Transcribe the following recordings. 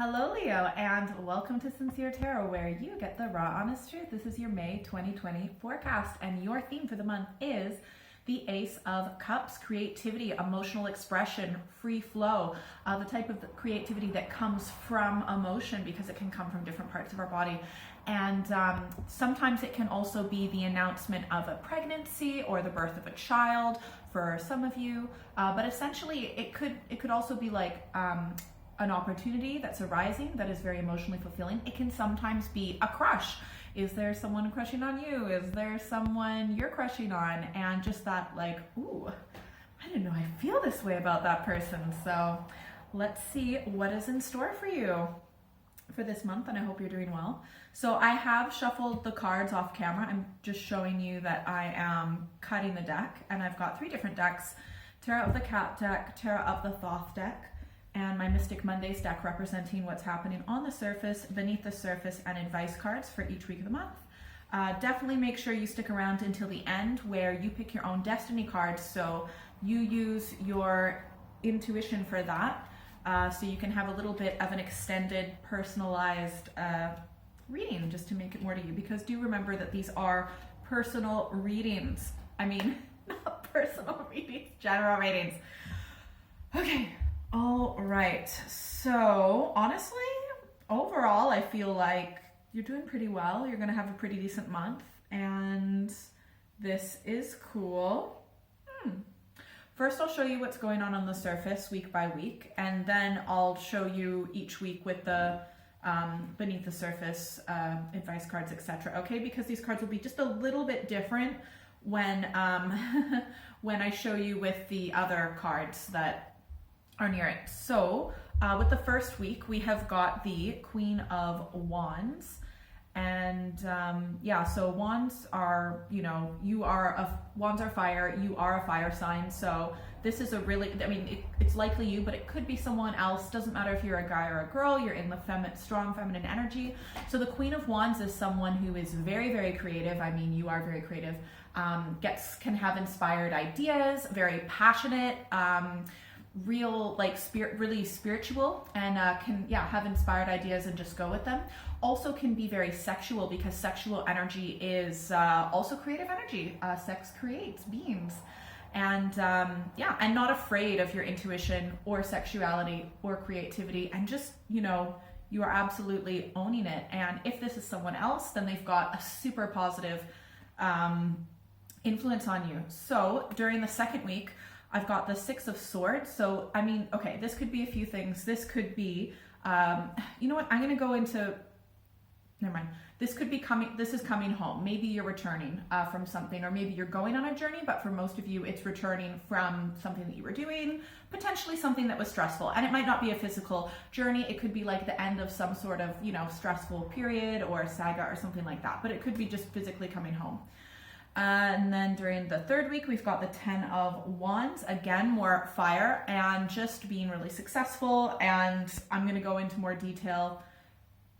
Hello, Leo, and welcome to Sincere Tarot, where you get the raw, honest truth. This is your May 2020 forecast, and your theme for the month is the Ace of Cups: creativity, emotional expression, free flow, the type of creativity that comes from emotion, because it can come from different parts of our body. And sometimes it can also be the announcement of a pregnancy or the birth of a child for some of you. But essentially, it could also be like an opportunity that's arising that is very emotionally fulfilling. It can sometimes be a crush. Is there someone crushing on you? Is there someone you're crushing on? And just that, like, ooh, I didn't know I feel this way about that person. So let's see what is in store for you for this month, and I hope you're doing well. So I have shuffled the cards off camera. I'm just showing you that I am cutting the deck, and I've got 3 different decks: Tarot of the Cat deck, Tarot of the Thoth deck, and my Mystic Mondays deck, representing what's happening on the surface, beneath the surface, and advice cards for each week of the month. Definitely make sure you stick around until the end, where you pick your own destiny cards, so you use your intuition for that, so you can have a little bit of an extended, personalized reading, just to make it more to you, because do remember that these are personal readings. I mean, not personal readings, general readings. Okay. All right, so honestly, overall, I feel like you're doing pretty well. You're gonna have a pretty decent month, and this is cool. First, I'll show you what's going on the surface week by week, and then I'll show you each week with the beneath the surface advice cards, etc. Okay, because these cards will be just a little bit different when when I show you with the other cards that are near it. So with the first week, we have got the Queen of Wands, and yeah, so wands are, you know, wands are fire, you are a fire sign, so this is a really, I mean, it's likely you, but it could be someone else. Doesn't matter if you're a guy or a girl, you're in the strong feminine energy. So the Queen of Wands is someone who is very, very creative. I mean, you are very creative, can have inspired ideas, very passionate, real, like, really spiritual, and can have inspired ideas and just go with them. Also can be very sexual, because sexual energy is also creative energy. Sex creates beings, and and not afraid of your intuition or sexuality or creativity, and just, you know, you are absolutely owning it. And if this is someone else, then they've got a super positive influence on you. So during the second week, I've got the 6 of Swords. So, I mean, okay, this could be a few things. This could be, you know what, I'm going to go into, never mind. This is coming home. Maybe you're returning from something, or maybe you're going on a journey, but for most of you, it's returning from something that you were doing, potentially something that was stressful. And it might not be a physical journey. It could be like the end of some sort of, you know, stressful period or saga or something like that, but it could be just physically coming home. And then during the third week, we've got the 10 of Wands, again, more fire and just being really successful. And I'm going to go into more detail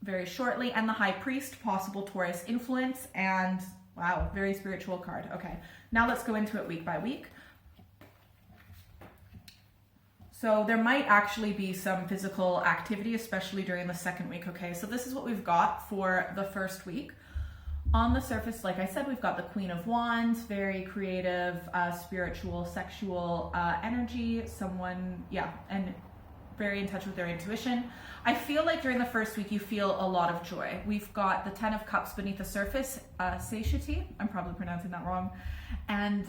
very shortly. And the High Priest, possible Taurus influence, and wow, very spiritual card. Okay, now let's go into it week by week. So there might actually be some physical activity, especially during the second week. Okay, so this is what we've got for the first week. On the surface, like I said, we've got the Queen of Wands, very creative, spiritual, sexual energy, someone, and very in touch with their intuition. I feel like during the first week, you feel a lot of joy. We've got the 10 of Cups beneath the surface, satiety, I'm probably pronouncing that wrong, and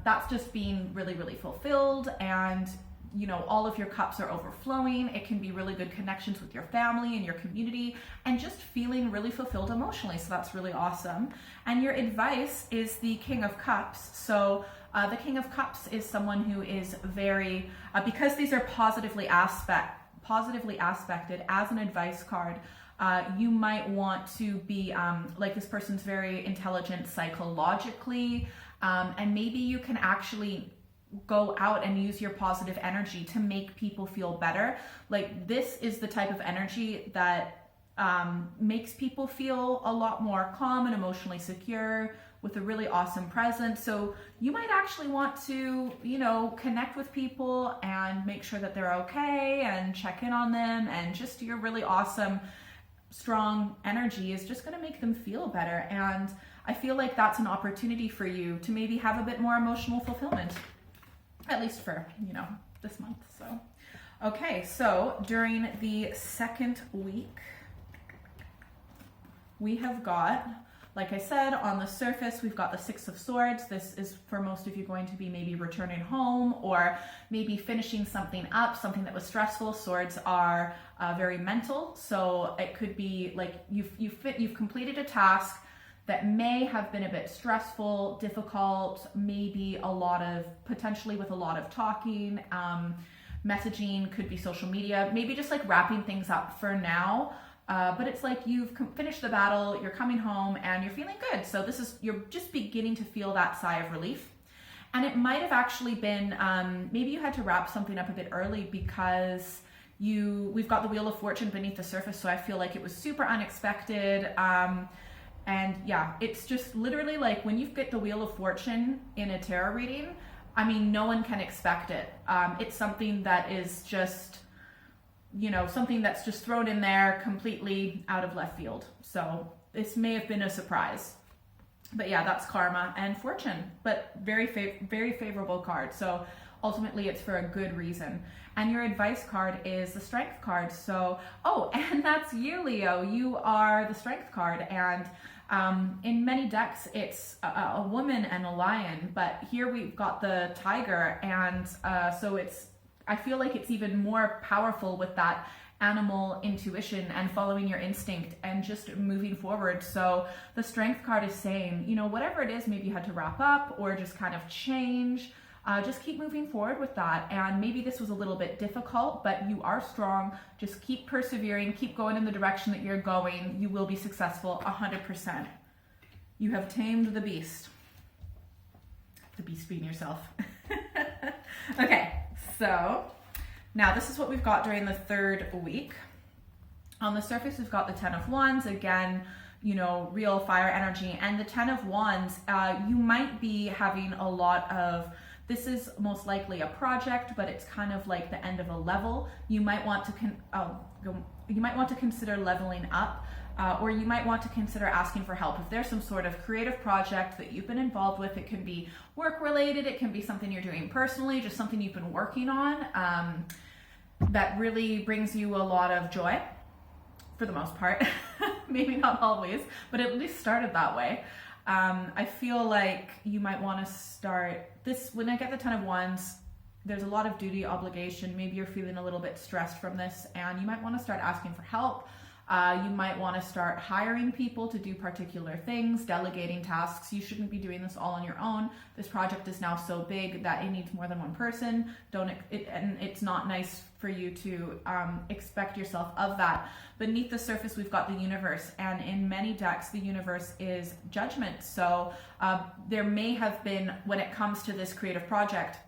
that's just being really, really fulfilled, and you know, all of your cups are overflowing. It can be really good connections with your family and your community, and just feeling really fulfilled emotionally. So that's really awesome. And your advice is the King of Cups. So the King of Cups is someone who is very, because these are positively aspected as an advice card, you might want to be like, this person's very intelligent psychologically, and maybe you can actually go out and use your positive energy to make people feel better. Like, this is the type of energy that makes people feel a lot more calm and emotionally secure, with a really awesome presence. So you might actually want to, you know, connect with people and make sure that they're okay and check in on them, and just your really awesome, strong energy is just going to make them feel better. And I feel like that's an opportunity for you to maybe have a bit more emotional fulfillment, at least for, you know, this month. So, okay, so during the second week, we have got, like I said, on the surface, we've got the Six of Swords. This is for most of you going to be maybe returning home or maybe finishing something up, something that was stressful. Swords are very mental. So it could be like you've completed a task that may have been a bit stressful, difficult, maybe potentially with a lot of talking, messaging, could be social media, maybe just like wrapping things up for now. But it's like you've finished the battle, you're coming home and you're feeling good. So you're just beginning to feel that sigh of relief. And it might have actually been, maybe you had to wrap something up a bit early because we've got the Wheel of Fortune beneath the surface. So I feel like it was super unexpected. And yeah, it's just literally like when you get the Wheel of Fortune in a tarot reading, I mean, no one can expect it. It's something that is just, you know, something that's just thrown in there completely out of left field. So this may have been a surprise. But yeah, that's karma and fortune, but very favorable card. So ultimately it's for a good reason. And your advice card is the strength card. So, oh, and that's you, Leo. You are the strength card. And in many decks, it's a woman and a lion, but here we've got the tiger. And so I feel like it's even more powerful with that animal intuition and following your instinct and just moving forward. So the strength card is saying, you know, whatever it is, maybe you had to wrap up or just kind of change, just keep moving forward with that. And maybe this was a little bit difficult, but you are strong. Just keep persevering, keep going in the direction that you're going. You will be successful 100%. You have tamed the beast. The beast being yourself. Okay. So now this is what we've got during the third week. On the surface, we've got the Ten of Wands. Again, you know, real fire energy. And the Ten of Wands, you might be having a lot of, this is most likely a project, but it's kind of like the end of a level. You might want to consider leveling up. Or you might want to consider asking for help. If there's some sort of creative project that you've been involved with, it can be work related, it can be something you're doing personally, just something you've been working on that really brings you a lot of joy, for the most part. Maybe not always, but at least started that way. I feel like you might want to start this, when I get the Ten of Wands, there's a lot of duty, obligation. Maybe you're feeling a little bit stressed from this and you might want to start asking for help. You might want to start hiring people to do particular things, delegating tasks. You shouldn't be doing this all on your own. This project is now so big that it needs more than one person. And it's not nice for you to expect yourself of that. Beneath the surface, we've got the universe, and in many decks, the universe is judgment. So there may have been, when it comes to this creative project,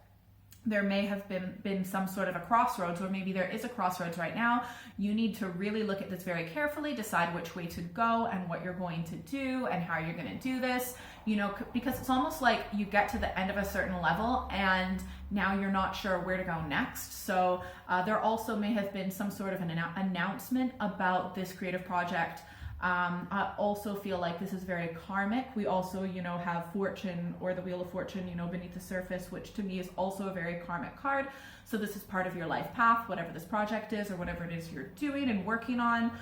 there may have been some sort of a crossroads, or maybe there is a crossroads right now. You need to really look at this very carefully, decide which way to go and what you're going to do and how you're going to do this, you know, because it's almost like you get to the end of a certain level and now you're not sure where to go next. So there also may have been some sort of an announcement about this creative project. I also feel like this is very karmic. We also, you know, have fortune, or the Wheel of Fortune, you know, beneath the surface, which to me is also a very karmic card. So this is part of your life path, whatever this project is or whatever it is you're doing and working on.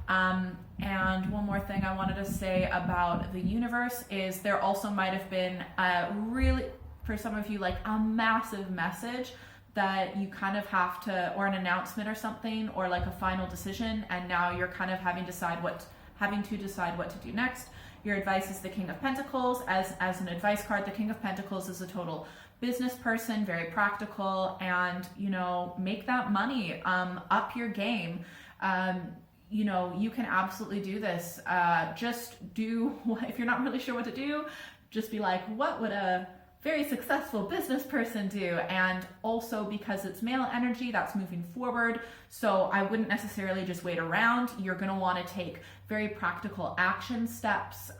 And one more thing I wanted to say about the universe is there also might have been really, for some of you, like a massive message that you kind of have to, or an announcement or something, or like a final decision, and now you're kind of having to decide what to do next. Your advice is the King of Pentacles. As an advice card, the King of Pentacles is a total business person, very practical, and, you know, make that money, up your game. You know, you can absolutely do this. Just do, if you're not really sure what to do, just be like, what would a very successful business person do. And also because it's male energy, that's moving forward. So I wouldn't necessarily just wait around. You're going to want to take very practical action steps.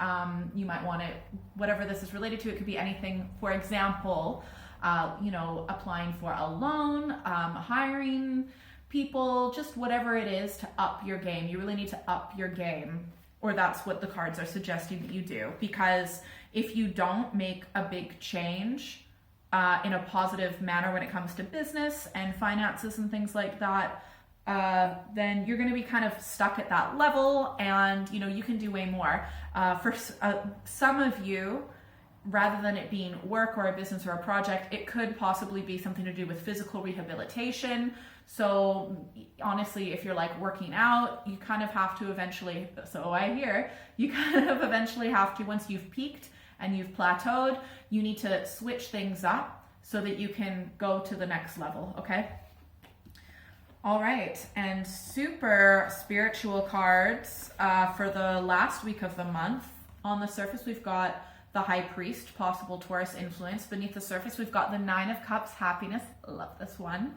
You might want to, whatever this is related to, it could be anything. For example, applying for a loan, hiring people, just whatever it is to up your game. You really need to up your game, or that's what the cards are suggesting that you do. Because if you don't make a big change in a positive manner when it comes to business and finances and things like that, then you're going to be kind of stuck at that level, and you can do way more. For some of you, rather than it being work or a business or a project, it could possibly be something to do with physical rehabilitation. So honestly, if you're like working out, you kind of have to eventually, so I hear, you kind of eventually have to, once you've peaked and you've plateaued, you need to switch things up so that you can go to the next level, okay? All right, and super spiritual cards for the last week of the month. On the surface, we've got the High Priest, possible Taurus influence. Beneath the surface, we've got the Nine of Cups, happiness. Love this one.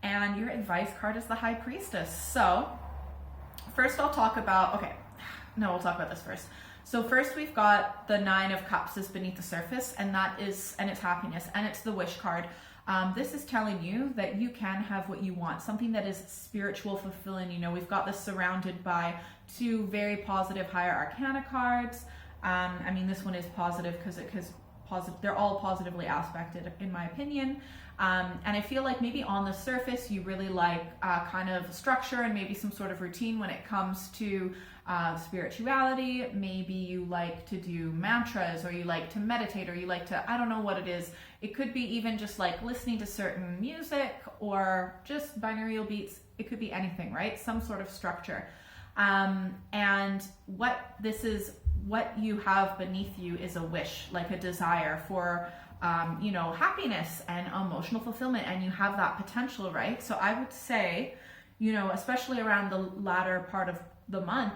And your advice card is the High Priestess. So first we'll talk about this first. So first we've got the Nine of Cups is beneath the surface, and it's happiness, and it's the wish card. This is telling you that you can have what you want, something that is spiritual, fulfilling. We've got this surrounded by two very positive higher arcana cards. This one is positive because they're all positively aspected, in my opinion. And I feel like maybe on the surface, you really like kind of structure and maybe some sort of routine when it comes to spirituality. Maybe you like to do mantras, or you like to meditate, or you like to, I don't know what it is. It could be even just like listening to certain music or just binaural beats. It could be anything, right? Some sort of structure. And what you have beneath you is a wish, like a desire for happiness and emotional fulfillment, and you have that potential, right? So I would say, especially around the latter part of the month,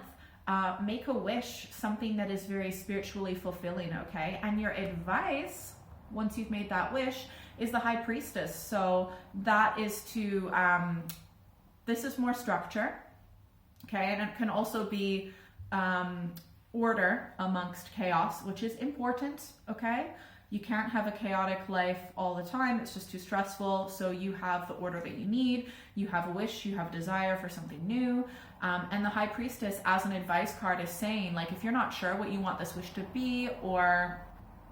make a wish, something that is very spiritually fulfilling, okay? And your advice, once you've made that wish, is the High Priestess. So that is to, this is more structure, okay? And it can also be order amongst chaos, which is important, okay? You can't have a chaotic life all the time. It's just too stressful. So you have the order that you need. You have a wish, you have desire for something new. And the High Priestess as an advice card is saying, like, if you're not sure what you want this wish to be, or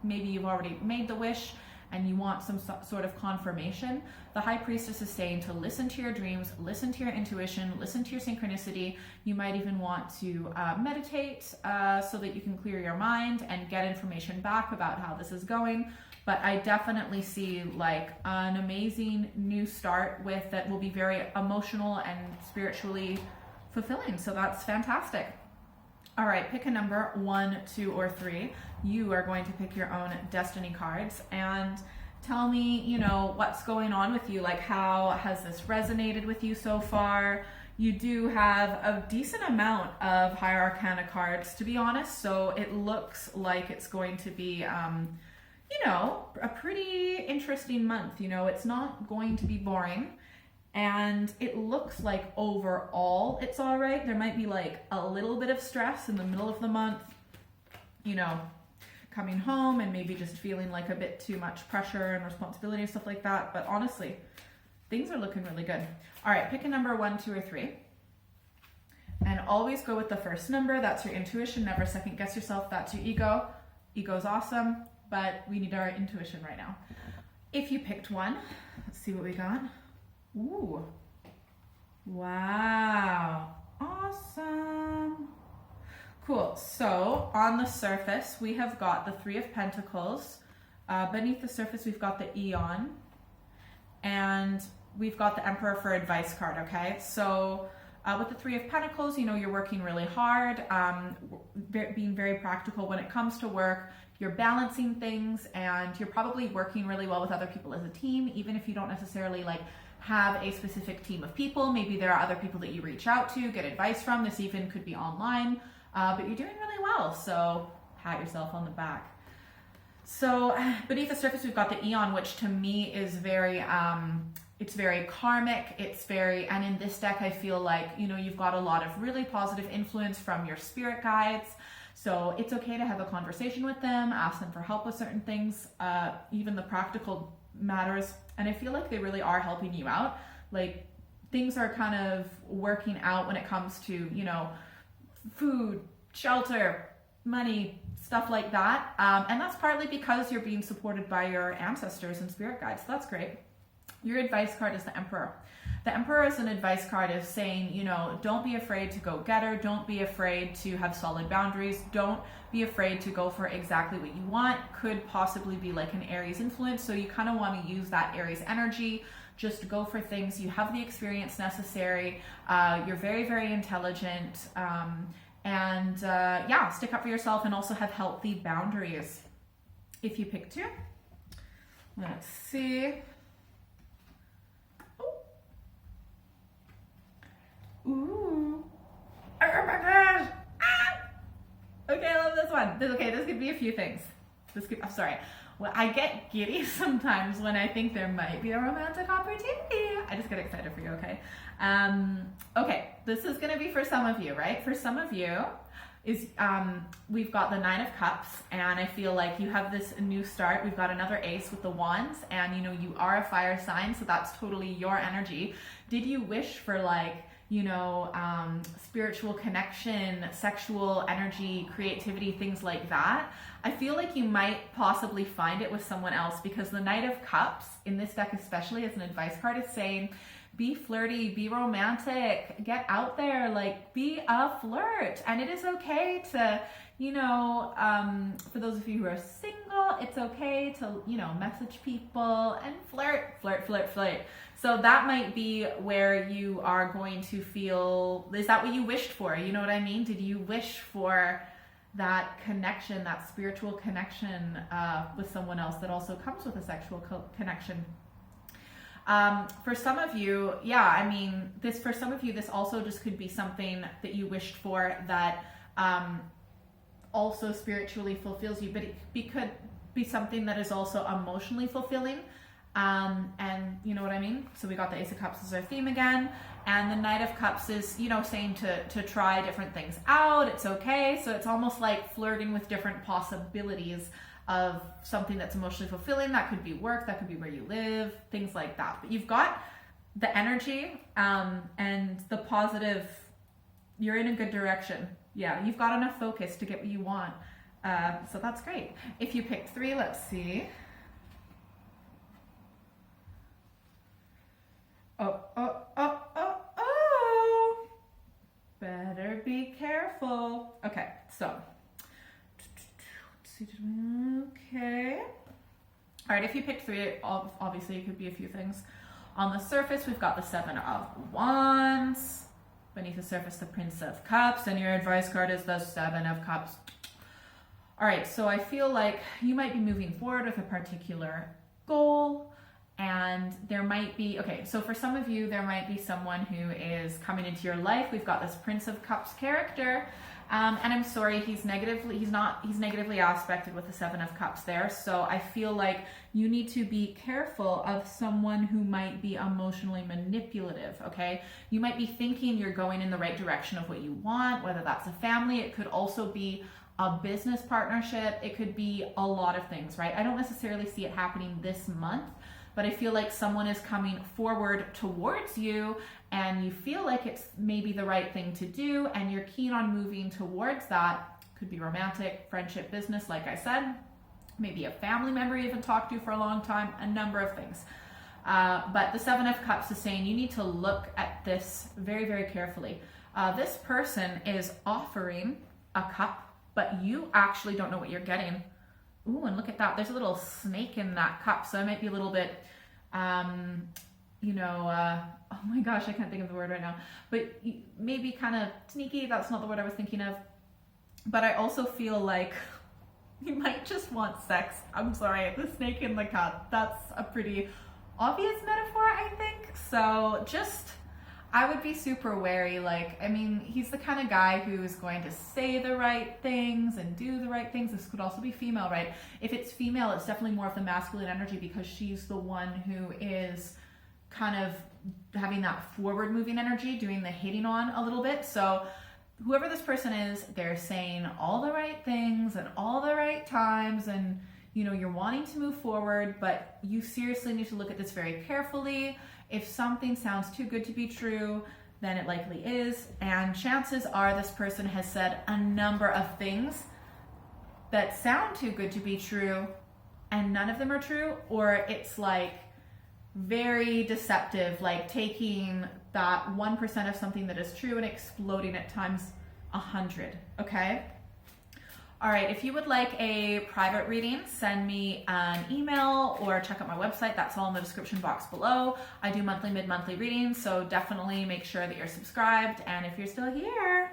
maybe you've already made the wish and you want some sort of confirmation, the High Priestess is saying to listen to your dreams, listen to your intuition, listen to your synchronicity. You might even want to meditate so that you can clear your mind and get information back about how this is going. But I definitely see like an amazing new start with that will be very emotional and spiritually fulfilling. So that's fantastic. All right, pick a number, 1, 2, or 3. You are going to pick your own destiny cards and tell me, what's going on with you. Like, how has this resonated with you so far? You do have a decent amount of higher arcana cards, to be honest. So it looks like it's going to be, a pretty interesting month. It's not going to be boring. And it looks like overall it's all right. There might be like a little bit of stress in the middle of the month, coming home and maybe just feeling like a bit too much pressure and responsibility and stuff like that. But honestly, things are looking really good. All right, pick a number, 1, 2, or 3. And always go with the first number. That's your intuition. Never second guess yourself. That's your ego. Ego's awesome, but we need our intuition right now. If you picked one, let's see what we got. Ooh, wow, awesome. Cool, so on the surface, we have got the Three of Pentacles. Beneath the surface, we've got the Eon, and we've got the Emperor for advice card, okay? So with the Three of Pentacles, you're working really hard, being very practical when it comes to work. You're balancing things, and you're probably working really well with other people as a team, even if you don't necessarily have a specific team of people. Maybe there are other people that you reach out to, get advice from. This even could be online, but you're doing really well, so pat yourself on the back. So beneath the surface, we've got the Eon, which to me is very, it's very karmic. It's very, and in this deck, I feel like, you know, you've got a lot of really positive influence from your spirit guides. So it's okay to have a conversation with them, ask them for help with certain things, even the practical matters. And I feel like they really are helping you out. Like things are kind of working out when it comes to, you know, food, shelter, money, stuff like that. And that's partly because you're being supported by your ancestors and spirit guides. So that's great. Your advice card is the Emperor. The Emperor is an advice card of saying, you know, don't be afraid to go getter. Don't be afraid to have solid boundaries. Don't be afraid to go for exactly what you want. Could possibly be like an Aries influence. So you kind of want to use that Aries energy. Just go for things. You have the experience necessary. You're very, very intelligent. Yeah, stick up for yourself and also have healthy boundaries. If you pick 2, let's see. Ooh. Oh my gosh. Ah! Okay, I love this one. This could be a few things. I'm sorry. Well, I get giddy sometimes when I think there might be a romantic opportunity. I just get excited for you, okay? Okay, this is gonna be for some of you, right? For some of you, we've got the 9 of Cups, and I feel like you have this new start. We've got another Ace with the Wands, and you know, you are a fire sign, so that's totally your energy. Did you wish for like, you know, spiritual connection, sexual energy, creativity, things like that? I feel like you might possibly find it with someone else, because the Knight of Cups in this deck, especially as an advice card, is saying, be flirty, be romantic, get out there, like be a flirt. And it is okay to, you know, for those of you who are single, it's okay to, you know, message people and flirt. So that might be where you are going to feel, is that what you wished for? You know what I mean? Did you wish for that connection, that spiritual connection with someone else that also comes with a sexual connection? For some of you, yeah, I mean, for some of you, this also just could be something that you wished for that also spiritually fulfills you, but it could be something that is also emotionally fulfilling. And you know what I mean? So we got the Ace of Cups as our theme again, and the Knight of Cups is, you know, saying to try different things out. It's okay. So it's almost like flirting with different possibilities of something that's emotionally fulfilling. That could be work, that could be where you live, things like that. But you've got the energy and the positive. You're in a good direction. Yeah, you've got enough focus to get what you want. So that's great. If you picked 3, let's see. Oh. Better be careful. Okay, so. Okay. All right, if you picked 3, obviously it could be a few things. On the surface, we've got the 7 of Wands. Beneath the surface, the Prince of Cups, and your advice card is the 7 of Cups. All right, so I feel like you might be moving forward with a particular goal, and there might be, okay, so for some of you, there might be someone who is coming into your life. We've got this Prince of Cups character, and I'm sorry, he's negatively aspected with the 7 of Cups there. So I feel like you need to be careful of someone who might be emotionally manipulative, okay? You might be thinking you're going in the right direction of what you want, whether that's a family. It could also be a business partnership. It could be a lot of things, right? I don't necessarily see it happening this month, but I feel like someone is coming forward towards you and you feel like it's maybe the right thing to do and you're keen on moving towards that. Could be romantic, friendship, business, like I said. Maybe a family member you haven't talked to for a long time, a number of things. But the 7 of Cups is saying you need to look at this very, very carefully. This person is offering a cup, but you actually don't know what you're getting. Ooh, and look at that. There's a little snake in that cup. So I might be a little bit, oh my gosh, I can't think of the word right now. But maybe kind of sneaky. That's not the word I was thinking of. But I also feel like you might just want sex. I'm sorry, the snake in the cup. That's a pretty obvious metaphor, I think. So just, I would be super wary. Like, I mean, he's the kind of guy who's going to say the right things and do the right things. This could also be female, right? If it's female, it's definitely more of the masculine energy because she's the one who is kind of having that forward moving energy, doing the hitting on a little bit. So whoever this person is, they're saying all the right things and all the right times, and you know, you're wanting to move forward, but you seriously need to look at this very carefully. If something sounds too good to be true, then it likely is. And chances are this person has said a number of things that sound too good to be true and none of them are true, or it's like very deceptive, like taking that 1% of something that is true and exploding it times 100, okay? All right, if you would like a private reading, send me an email or check out my website. That's all in the description box below. I do monthly, mid-monthly readings, so definitely make sure that you're subscribed. And if you're still here,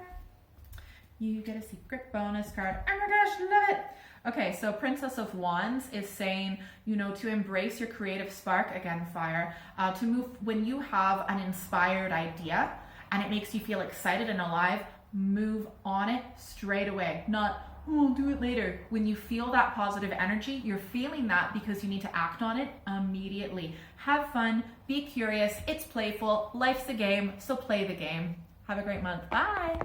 you get a secret bonus card. Oh my gosh, love it. Okay, so Princess of Wands is saying, you know, to embrace your creative spark, again, fire, to move when you have an inspired idea and it makes you feel excited and alive, move on it straight away. Not, oh, I'll do it later. When you feel that positive energy, you're feeling that because you need to act on it immediately. Have fun, be curious, it's playful, life's a game, so play the game. Have a great month. Bye.